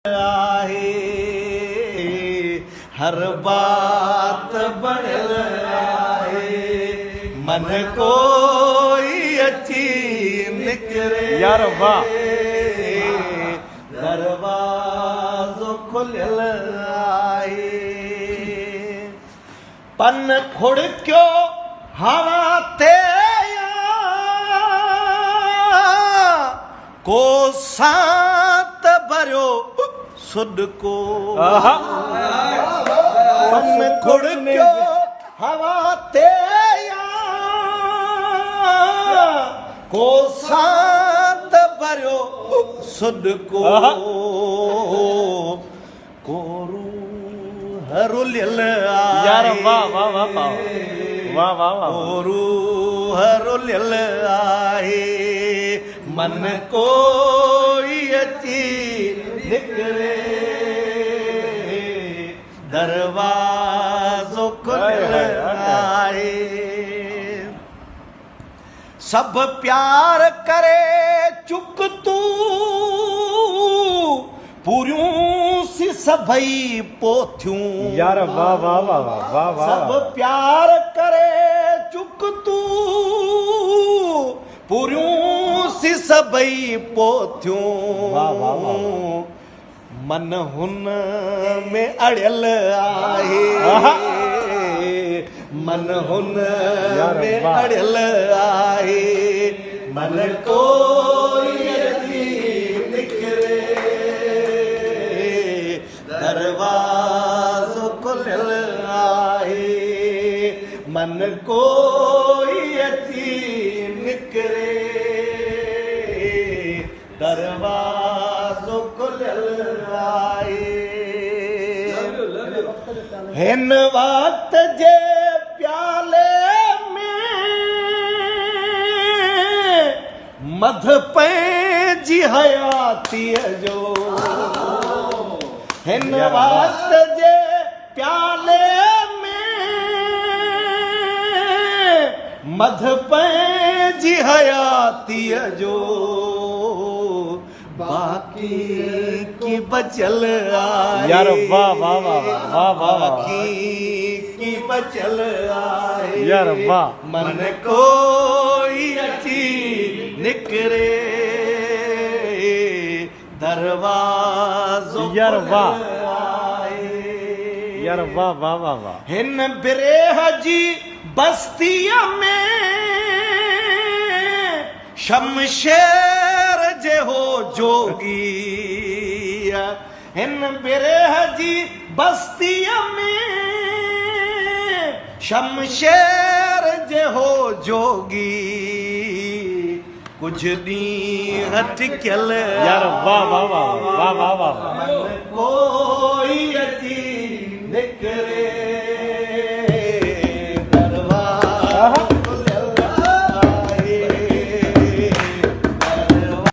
आहे हर बात बढ़ल आहे मन कोई अची निकरे यार वाह दरवाज़ो खुलियल आहे पन खुड़कियो हवा ते को सात भरियो सुडको पन खुड़कियो हवा ते को सात भरियो सुडको कोरू हरुलियल यार वाह वाह वाह वाह वाह वाह वाह कोरू हरुलियल आहे मन कोई अची निकरे दरवाज़ो खुलियल आहे सब प्यार करे चुक तू पूरियूं सी सभई पोथियूं यार वाह वाह वाह वाह वाह वाह सब प्यार करे चुक तू पूरियूं सी सभई पोथियूं वाह वाह वाह मन हुन में अड़ियल आहे मन हुन में अड़ियल आहे मन कोई अची निकरे दरवाज़ो खुलियल आहे मन कोई अची निकरे दरवाज़ो खुलियल आहे हिन वक्त जे प्याले में मध पंहिंजी हयातीअ जो हिन वक्त जे प्याले में मध पंहिंजी हयातीअ जो बाकी की बचल आहे यार वाह वाह वाह वाह वाह बाकी की बचल आहे यार वाह मन कोई अची निकरे दरवाज़ो यार वाह खुलियल आहे यार वाह वाह वाह वाह हिन बिरेह जी बस्तीअ में शमशेर जे हो जोगी हिन बिरेह जी बस्तीअ में शमशेर जे हो जोगी कुछ ॾींहं टिकियल यार वाह वाह वाह वाह वाह वाह मन कोई अची निकरे